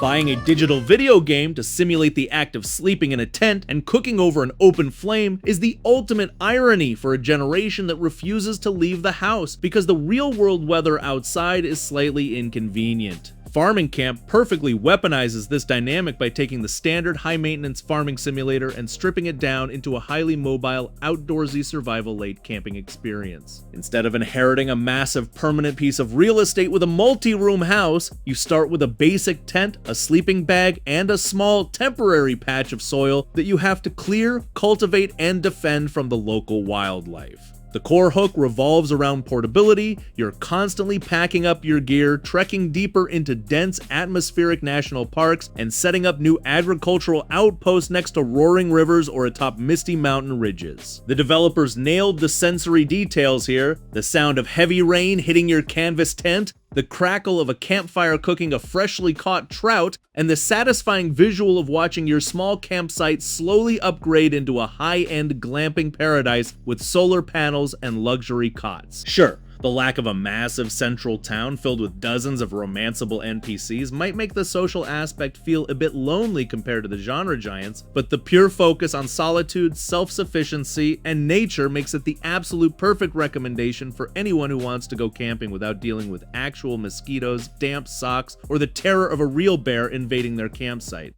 Buying a digital video game to simulate the act of sleeping in a tent and cooking over an open flame is the ultimate irony for a generation that refuses to leave the house because the real-world weather outside is slightly inconvenient. Farming Camp perfectly weaponizes this dynamic by taking the standard high-maintenance farming simulator and stripping it down into a highly mobile, outdoorsy survival-late camping experience. Instead of inheriting a massive permanent piece of real estate with a multi-room house, you start with a basic tent, a sleeping bag, and a small, temporary patch of soil that you have to clear, cultivate, and defend from the local wildlife. The core hook revolves around portability. You're constantly packing up your gear, trekking deeper into dense atmospheric national parks, and setting up new agricultural outposts next to roaring rivers or atop misty mountain ridges. The developers nailed the sensory details here: the sound of heavy rain hitting your canvas tent, the crackle of a campfire cooking a freshly caught trout, and the satisfying visual of watching your small campsite slowly upgrade into a high-end glamping paradise with solar panels and luxury cots. Sure, the lack of a massive central town filled with dozens of romanceable NPCs might make the social aspect feel a bit lonely compared to the genre giants, but the pure focus on solitude, self-sufficiency, and nature makes it the absolute perfect recommendation for anyone who wants to go camping without dealing with actual mosquitoes, damp socks, or the terror of a real bear invading their campsite.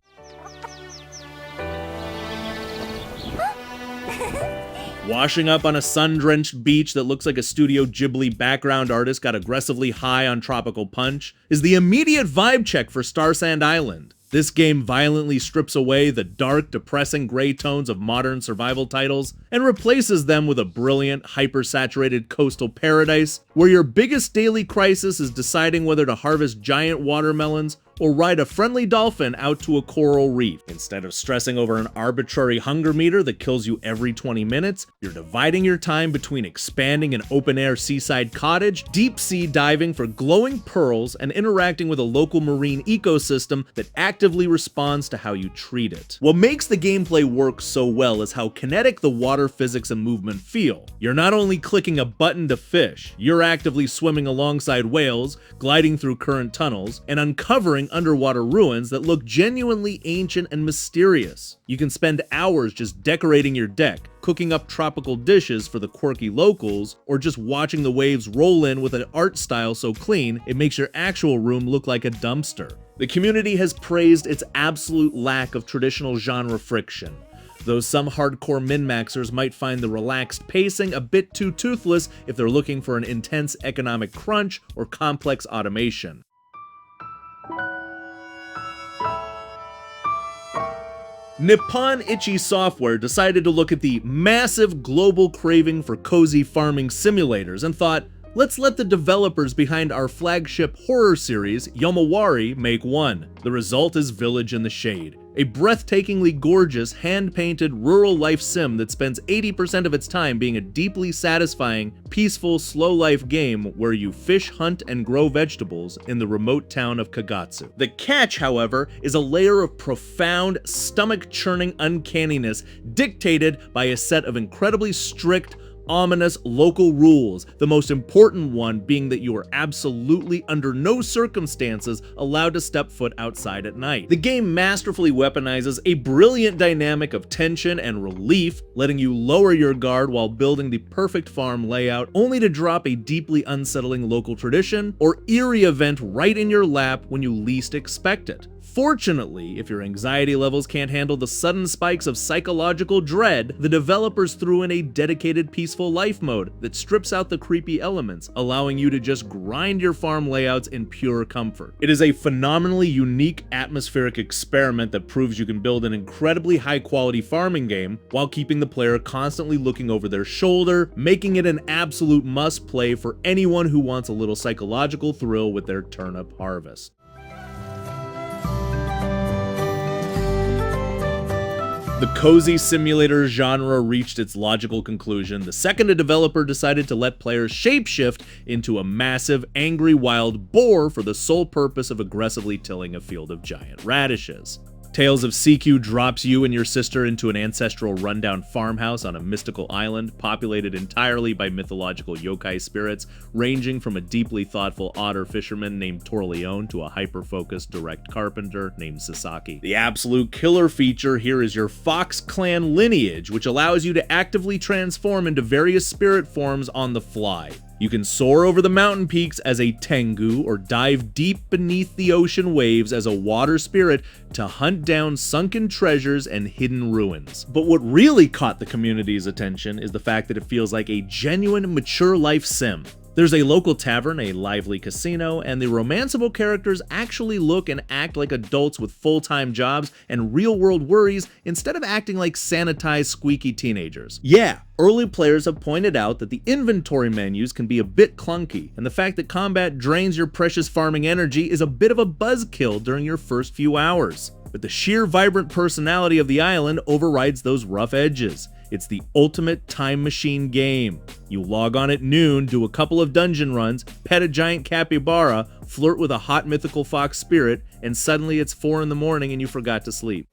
Washing up on a sun-drenched beach that looks like a Studio Ghibli background artist got aggressively high on tropical punch is the immediate vibe check for Starsand Island. This game violently strips away the dark, depressing gray tones of modern survival titles and replaces them with a brilliant, hyper-saturated coastal paradise where your biggest daily crisis is deciding whether to harvest giant watermelons or ride a friendly dolphin out to a coral reef. Instead of stressing over an arbitrary hunger meter that kills you every 20 minutes, you're dividing your time between expanding an open-air seaside cottage, deep-sea diving for glowing pearls, and interacting with a local marine ecosystem that actively responds to how you treat it. What makes the gameplay work so well is how kinetic the water physics and movement feel. You're not only clicking a button to fish, you're actively swimming alongside whales, gliding through current tunnels, and uncovering underwater ruins that look genuinely ancient and mysterious. You can spend hours just decorating your deck, cooking up tropical dishes for the quirky locals, or just watching the waves roll in with an art style so clean it makes your actual room look like a dumpster. The community has praised its absolute lack of traditional genre friction, though some hardcore min-maxers might find the relaxed pacing a bit too toothless if they're looking for an intense economic crunch or complex automation. Nippon Ichi Software decided to look at the massive global craving for cozy farming simulators and thought, let's let the developers behind our flagship horror series, Yomawari, make one. The result is Village in the Shade, a breathtakingly gorgeous, hand-painted rural life sim that spends 80% of its time being a deeply satisfying, peaceful, slow-life game where you fish, hunt, and grow vegetables in the remote town of Kagatsu. The catch, however, is a layer of profound, stomach-churning uncanniness dictated by a set of incredibly strict, ominous local rules, the most important one being that you are absolutely under no circumstances allowed to step foot outside at night. The game masterfully weaponizes a brilliant dynamic of tension and relief, letting you lower your guard while building the perfect farm layout, only to drop a deeply unsettling local tradition or eerie event right in your lap when you least expect it. Fortunately, if your anxiety levels can't handle the sudden spikes of psychological dread, the developers threw in a dedicated peaceful life mode that strips out the creepy elements, allowing you to just grind your farm layouts in pure comfort. It is a phenomenally unique atmospheric experiment that proves you can build an incredibly high-quality farming game while keeping the player constantly looking over their shoulder, making it an absolute must-play for anyone who wants a little psychological thrill with their turnip harvest. The cozy simulator genre reached its logical conclusion the second a developer decided to let players shapeshift into a massive, angry wild boar for the sole purpose of aggressively tilling a field of giant radishes. Tales of Seikyu drops you and your sister into an ancestral rundown farmhouse on a mystical island populated entirely by mythological yokai spirits, ranging from a deeply thoughtful otter fisherman named Torleone to a hyper-focused direct carpenter named Sasaki. The absolute killer feature here is your Fox Clan lineage, which allows you to actively transform into various spirit forms on the fly. You can soar over the mountain peaks as a Tengu or dive deep beneath the ocean waves as a water spirit to hunt down sunken treasures and hidden ruins. But what really caught the community's attention is the fact that it feels like a genuine mature life sim. There's a local tavern, a lively casino, and the romanceable characters actually look and act like adults with full-time jobs and real-world worries instead of acting like sanitized, squeaky teenagers. Yeah, early players have pointed out that the inventory menus can be a bit clunky, and the fact that combat drains your precious farming energy is a bit of a buzzkill during your first few hours. But the sheer vibrant personality of the island overrides those rough edges. It's the ultimate time machine game. You log on at noon, do a couple of dungeon runs, pet a giant capybara, flirt with a hot mythical fox spirit, and suddenly it's 4 in the morning and you forgot to sleep.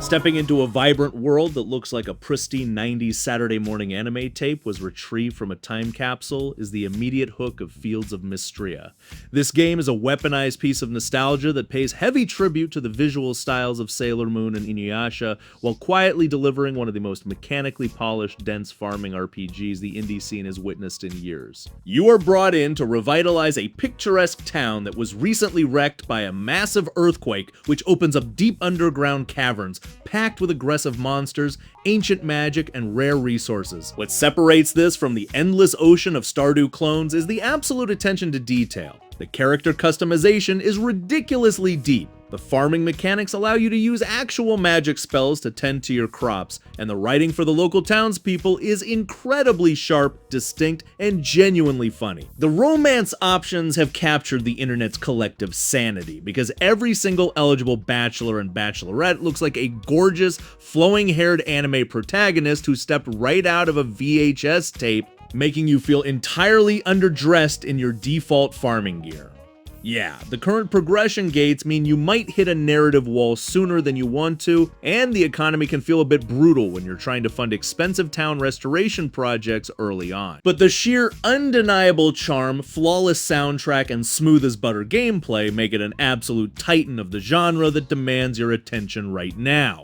Stepping into a vibrant world that looks like a pristine 90s Saturday morning anime tape was retrieved from a time capsule is the immediate hook of Fields of Mistria. This game is a weaponized piece of nostalgia that pays heavy tribute to the visual styles of Sailor Moon and Inuyasha, while quietly delivering one of the most mechanically polished, dense farming RPGs the indie scene has witnessed in years. You are brought in to revitalize a picturesque town that was recently wrecked by a massive earthquake, which opens up deep underground caverns, packed with aggressive monsters, ancient magic, and rare resources. What separates this from the endless ocean of Stardew clones is the absolute attention to detail. The character customization is ridiculously deep. The farming mechanics allow you to use actual magic spells to tend to your crops, and the writing for the local townspeople is incredibly sharp, distinct, and genuinely funny. The romance options have captured the internet's collective sanity, because every single eligible bachelor and bachelorette looks like a gorgeous, flowing-haired anime protagonist who stepped right out of a VHS tape, making you feel entirely underdressed in your default farming gear. Yeah, the current progression gates mean you might hit a narrative wall sooner than you want to, and the economy can feel a bit brutal when you're trying to fund expensive town restoration projects early on. But the sheer undeniable charm, flawless soundtrack, and smooth as butter gameplay make it an absolute titan of the genre that demands your attention right now.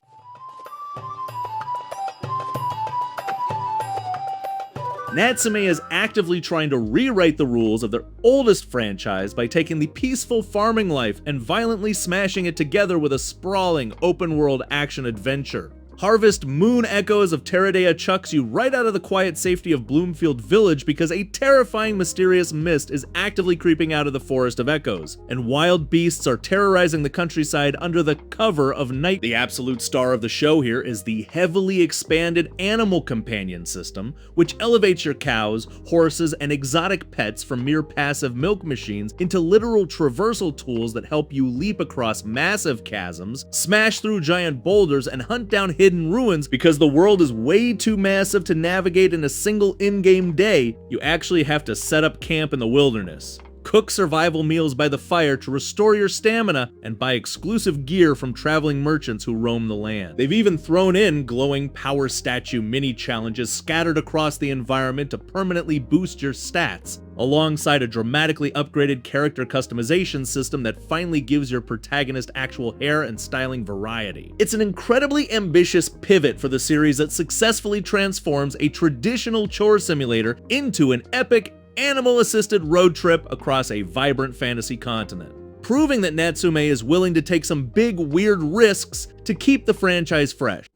Natsume is actively trying to rewrite the rules of their oldest franchise by taking the peaceful farming life and violently smashing it together with a sprawling, open-world action-adventure. Harvest Moon Echoes of Teradea chucks you right out of the quiet safety of Bloomfield Village because a terrifying mysterious mist is actively creeping out of the Forest of Echoes, and wild beasts are terrorizing the countryside under the cover of night. The absolute star of the show here is the heavily expanded Animal Companion system, which elevates your cows, horses, and exotic pets from mere passive milk machines into literal traversal tools that help you leap across massive chasms, smash through giant boulders, and hunt down hidden ruins. Because the world is way too massive to navigate in a single in-game day, you actually have to set up camp in the wilderness, cook survival meals by the fire to restore your stamina, and buy exclusive gear from traveling merchants who roam the land. They've even thrown in glowing power statue mini challenges scattered across the environment to permanently boost your stats, alongside a dramatically upgraded character customization system that finally gives your protagonist actual hair and styling variety. It's an incredibly ambitious pivot for the series that successfully transforms a traditional chore simulator into an epic, animal-assisted road trip across a vibrant fantasy continent, proving that Natsume is willing to take some big, weird risks to keep the franchise fresh.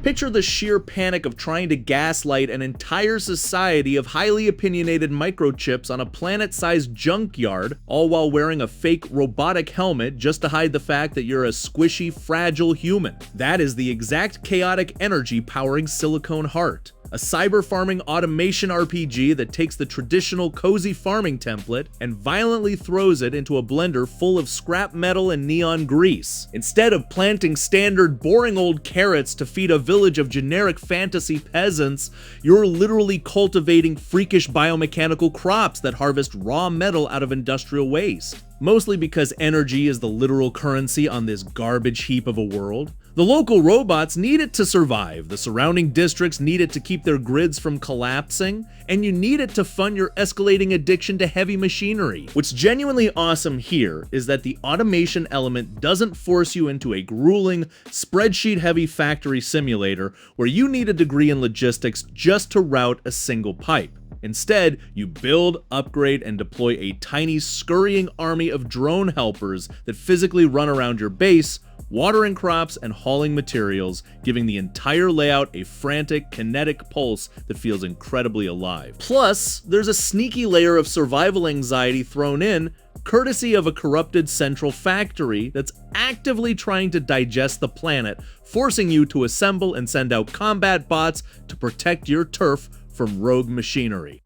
Picture the sheer panic of trying to gaslight an entire society of highly opinionated microchips on a planet-sized junkyard, all while wearing a fake robotic helmet just to hide the fact that you're a squishy, fragile human. That is the exact chaotic energy powering Silicone Heart. a cyber farming automation RPG that takes the traditional cozy farming template and violently throws it into a blender full of scrap metal and neon grease. Instead of planting standard boring old carrots to feed a village of generic fantasy peasants, you're literally cultivating freakish biomechanical crops that harvest raw metal out of industrial waste. Mostly because energy is the literal currency on this garbage heap of a world. The local robots need it to survive, the surrounding districts need it to keep their grids from collapsing, and you need it to fund your escalating addiction to heavy machinery. What's genuinely awesome here is that the automation element doesn't force you into a grueling, spreadsheet-heavy factory simulator where you need a degree in logistics just to route a single pipe. Instead, you build, upgrade, and deploy a tiny, scurrying army of drone helpers that physically run around your base, watering crops and hauling materials, giving the entire layout a frantic, kinetic pulse that feels incredibly alive. Plus, there's a sneaky layer of survival anxiety thrown in, courtesy of a corrupted central factory that's actively trying to digest the planet, forcing you to assemble and send out combat bots to protect your turf from rogue machinery.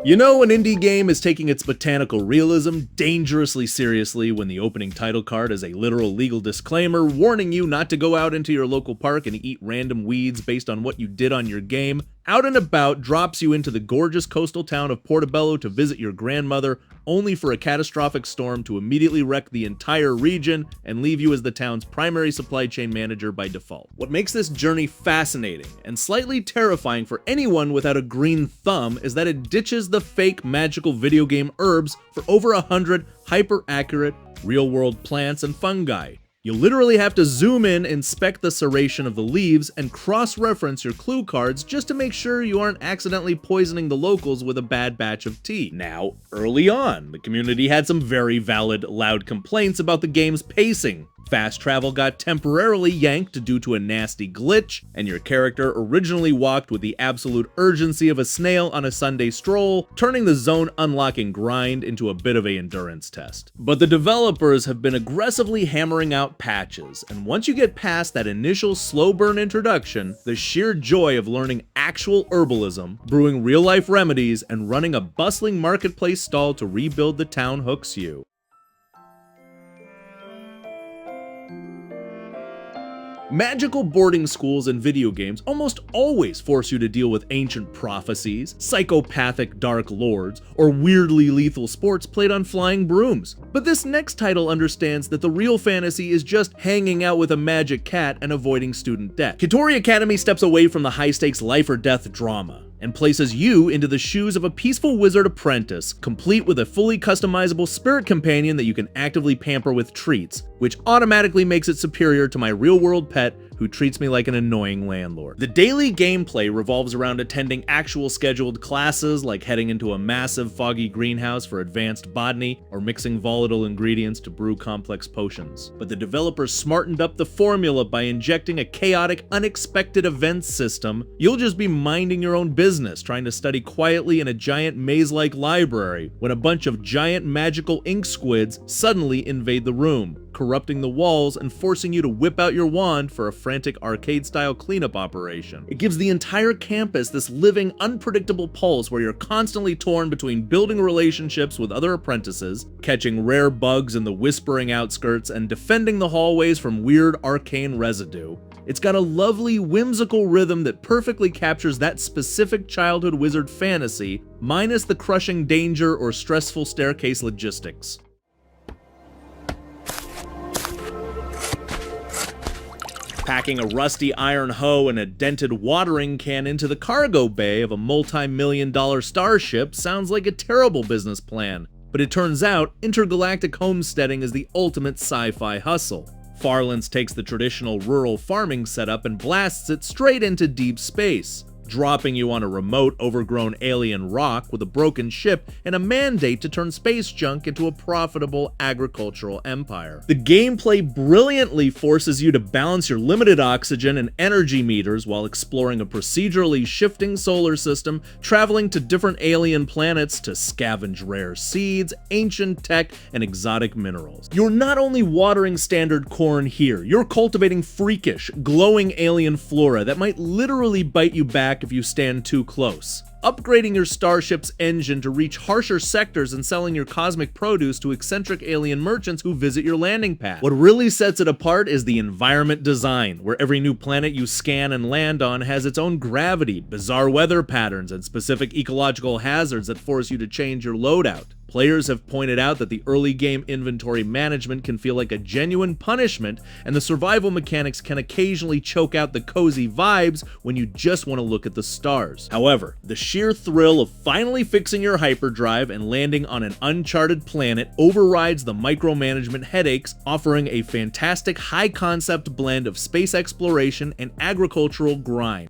You know, an indie game is taking its botanical realism dangerously seriously when the opening title card is a literal legal disclaimer warning you not to go out into your local park and eat random weeds based on what you did on your game. Out and About drops you into the gorgeous coastal town of Portobello to visit your grandmother, only for a catastrophic storm to immediately wreck the entire region and leave you as the town's primary supply chain manager by default. What makes this journey fascinating and slightly terrifying for anyone without a green thumb is that it ditches the fake magical video game herbs for over 100 hyper-accurate, real-world plants and fungi. You literally have to zoom in, inspect the serration of the leaves, and cross-reference your clue cards just to make sure you aren't accidentally poisoning the locals with a bad batch of tea. Now, early on, the community had some very valid, loud complaints about the game's pacing. Fast travel got temporarily yanked due to a nasty glitch, and your character originally walked with the absolute urgency of a snail on a Sunday stroll, turning the zone unlocking grind into a bit of an endurance test. But the developers have been aggressively hammering out patches, and once you get past that initial slow burn introduction, the sheer joy of learning actual herbalism, brewing real-life remedies, and running a bustling marketplace stall to rebuild the town hooks you. Magical boarding schools in video games almost always force you to deal with ancient prophecies, psychopathic dark lords, or weirdly lethal sports played on flying brooms. But this next title understands that the real fantasy is just hanging out with a magic cat and avoiding student debt. Kitori Academy steps away from the high-stakes life or death drama and places you into the shoes of a peaceful wizard apprentice, complete with a fully customizable spirit companion that you can actively pamper with treats, which automatically makes it superior to my real-world pet who treats me like an annoying landlord. The daily gameplay revolves around attending actual scheduled classes, like heading into a massive foggy greenhouse for advanced botany, or mixing volatile ingredients to brew complex potions. But the developers smartened up the formula by injecting a chaotic, unexpected events system. You'll just be minding your own business, trying to study quietly in a giant maze-like library, when a bunch of giant magical ink squids suddenly invade the room, corrupting the walls and forcing you to whip out your wand for a frantic arcade-style cleanup operation. It gives the entire campus this living, unpredictable pulse where you're constantly torn between building relationships with other apprentices, catching rare bugs in the whispering outskirts, and defending the hallways from weird arcane residue. It's got a lovely, whimsical rhythm that perfectly captures that specific childhood wizard fantasy, minus the crushing danger or stressful staircase logistics. Packing a rusty iron hoe and a dented watering can into the cargo bay of a multi-million-dollar starship sounds like a terrible business plan, but it turns out intergalactic homesteading is the ultimate sci-fi hustle. Farlands takes the traditional rural farming setup and blasts it straight into deep space. dropping you on a remote, overgrown alien rock with a broken ship and a mandate to turn space junk into a profitable agricultural empire. The gameplay brilliantly forces you to balance your limited oxygen and energy meters while exploring a procedurally shifting solar system, traveling to different alien planets to scavenge rare seeds, ancient tech, and exotic minerals. You're not only watering standard corn here, you're cultivating freakish, glowing alien flora that might literally bite you back if you stand too close. Upgrading your starship's engine to reach harsher sectors and selling your cosmic produce to eccentric alien merchants who visit your landing pad. What really sets it apart is the environment design, where every new planet you scan and land on has its own gravity, bizarre weather patterns, and specific ecological hazards that force you to change your loadout. Players have pointed out that the early game inventory management can feel like a genuine punishment, and the survival mechanics can occasionally choke out the cozy vibes when you just want to look at the stars. However, the sheer thrill of finally fixing your hyperdrive and landing on an uncharted planet overrides the micromanagement headaches, offering a fantastic high-concept blend of space exploration and agricultural grind.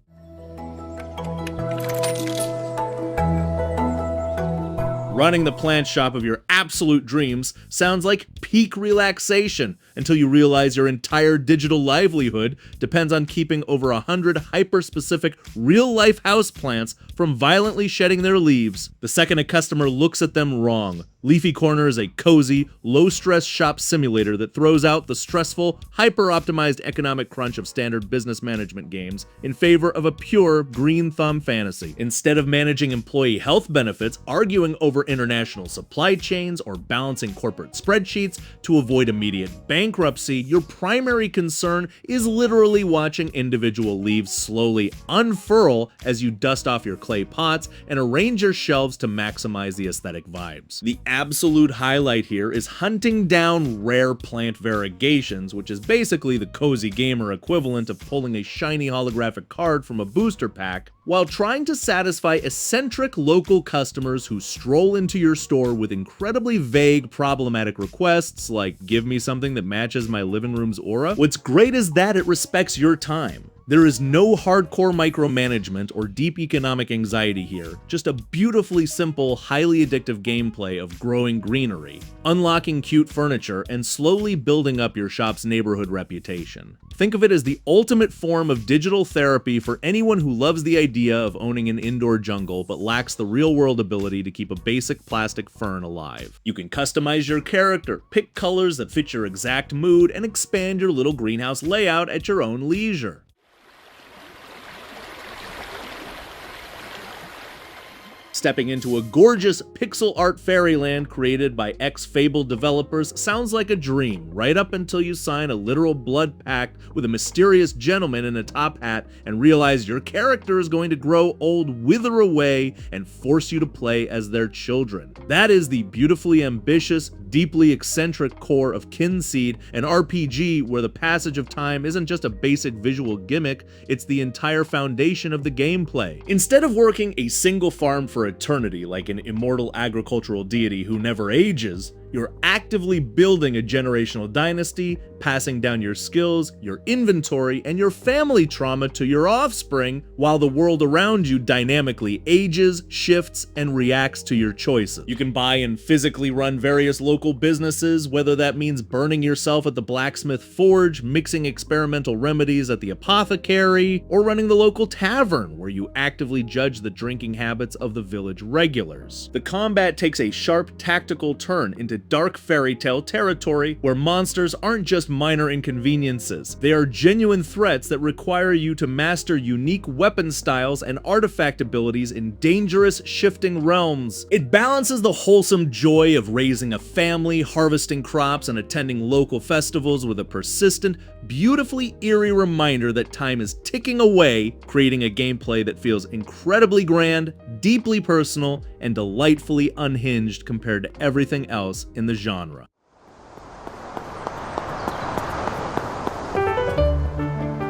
Running the plant shop of your absolute dreams sounds like peak relaxation until you realize your entire digital livelihood depends on keeping over 100 hyper-specific real-life houseplants from violently shedding their leaves the second a customer looks at them wrong. Leafy Corner is a cozy, low-stress shop simulator that throws out the stressful, hyper-optimized economic crunch of standard business management games in favor of a pure green thumb fantasy. Instead of managing employee health benefits, arguing over international supply chains, or balancing corporate spreadsheets to avoid immediate bankruptcy, your primary concern is literally watching individual leaves slowly unfurl as you dust off your clay pots and arrange your shelves to maximize the aesthetic vibes. The absolute highlight here is hunting down rare plant variegations, which is basically the cozy gamer equivalent of pulling a shiny holographic card from a booster pack, while trying to satisfy eccentric local customers who stroll into your store with incredibly vague, problematic requests like, "Give me something that matches my living room's aura." What's great is that it respects your time. There is no hardcore micromanagement or deep economic anxiety here, just a beautifully simple, highly addictive gameplay of growing greenery, unlocking cute furniture, and slowly building up your shop's neighborhood reputation. Think of it as the ultimate form of digital therapy for anyone who loves the idea of owning an indoor jungle but lacks the real-world ability to keep a basic plastic fern alive. You can customize your character, pick colors that fit your exact mood, and expand your little greenhouse layout at your own leisure. Stepping into a gorgeous pixel art fairyland created by ex-Fable developers sounds like a dream, right up until you sign a literal blood pact with a mysterious gentleman in a top hat and realize your character is going to grow old, wither away, and force you to play as their children. That is the beautifully ambitious, deeply eccentric core of Kynseed, an RPG where the passage of time isn't just a basic visual gimmick, it's the entire foundation of the gameplay. Instead of working a single farm for eternity like an immortal agricultural deity who never ages, you're actively building a generational dynasty, passing down your skills, your inventory, and your family trauma to your offspring, while the world around you dynamically ages, shifts, and reacts to your choices. You can buy and physically run various local businesses, whether that means burning yourself at the blacksmith forge, mixing experimental remedies at the apothecary, or running the local tavern, where you actively judge the drinking habits of the village regulars. The combat takes a sharp tactical turn into dark fairy tale territory, where monsters aren't just minor inconveniences. They are genuine threats that require you to master unique weapon styles and artifact abilities in dangerous, shifting realms. It balances the wholesome joy of raising a family, harvesting crops, and attending local festivals with a persistent, beautifully eerie reminder that time is ticking away, creating a gameplay that feels incredibly grand, deeply personal, and delightfully unhinged compared to everything else in the genre.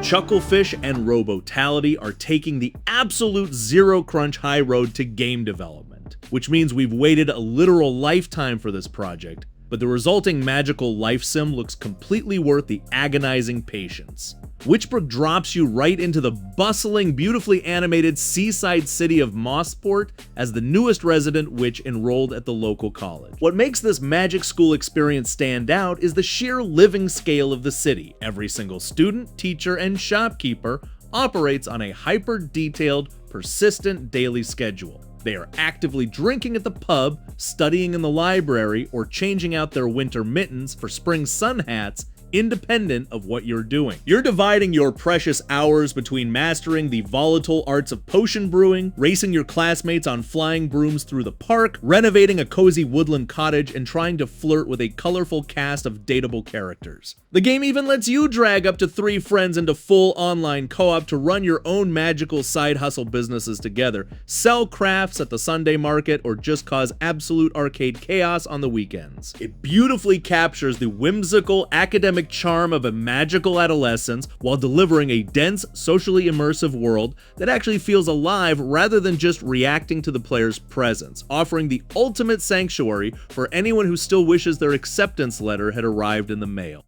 Chucklefish and Robotality are taking the absolute zero-crunch high road to game development, which means we've waited a literal lifetime for this project, but the resulting magical life sim looks completely worth the agonizing patience. WitchBrook drops you right into the bustling, beautifully animated seaside city of Mossport as the newest resident witch enrolled at the local college. What makes this magic school experience stand out is the sheer living scale of the city. Every single student, teacher, and shopkeeper operates on a hyper-detailed, persistent daily schedule. They are actively drinking at the pub, studying in the library, or changing out their winter mittens for spring sun hats, independent of what you're doing. You're dividing your precious hours between mastering the volatile arts of potion brewing, racing your classmates on flying brooms through the park, renovating a cozy woodland cottage, and trying to flirt with a colorful cast of dateable characters. The game even lets you drag up to 3 friends into full online co-op to run your own magical side hustle businesses together, sell crafts at the Sunday market, or just cause absolute arcade chaos on the weekends. It beautifully captures the whimsical academic charm of a magical adolescence while delivering a dense, socially immersive world that actually feels alive rather than just reacting to the player's presence, offering the ultimate sanctuary for anyone who still wishes their acceptance letter had arrived in the mail.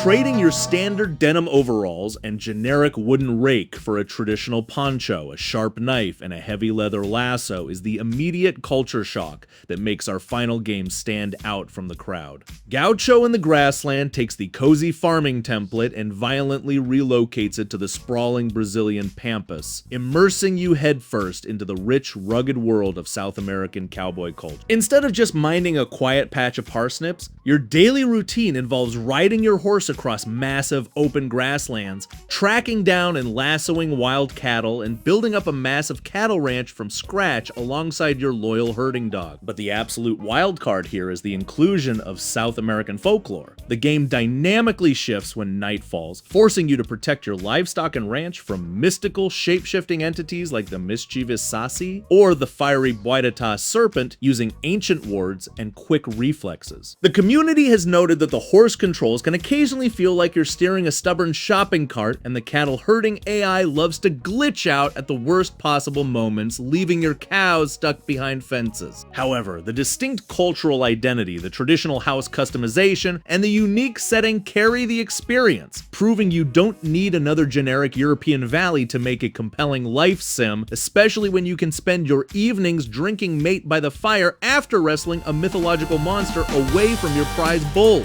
Trading your standard denim overalls and generic wooden rake for a traditional poncho, a sharp knife, and a heavy leather lasso is the immediate culture shock that makes our final game stand out from the crowd. Gaucho in the Grassland takes the cozy farming template and violently relocates it to the sprawling Brazilian pampas, immersing you headfirst into the rich, rugged world of South American cowboy culture. Instead of just minding a quiet patch of parsnips, your daily routine involves riding your horse across massive open grasslands, tracking down and lassoing wild cattle, and building up a massive cattle ranch from scratch alongside your loyal herding dog. But the absolute wild card here is the inclusion of South American folklore. The game dynamically shifts when night falls, forcing you to protect your livestock and ranch from mystical shape-shifting entities like the mischievous Sasi or the fiery Boitata serpent using ancient wards and quick reflexes. The community has noted that the horse controls can occasionally feel like you're steering a stubborn shopping cart, and the cattle herding AI loves to glitch out at the worst possible moments, leaving your cows stuck behind fences. However, the distinct cultural identity, the traditional house customization, and the unique setting carry the experience, proving you don't need another generic European valley to make a compelling life sim, especially when you can spend your evenings drinking mate by the fire after wrestling a mythological monster away from your prize bulls.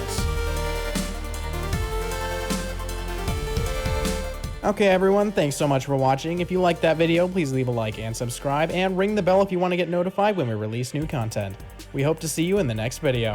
Okay everyone, thanks so much for watching. If you liked that video, please leave a like and subscribe, and ring the bell if you want to get notified when we release new content. We hope to see you in the next video.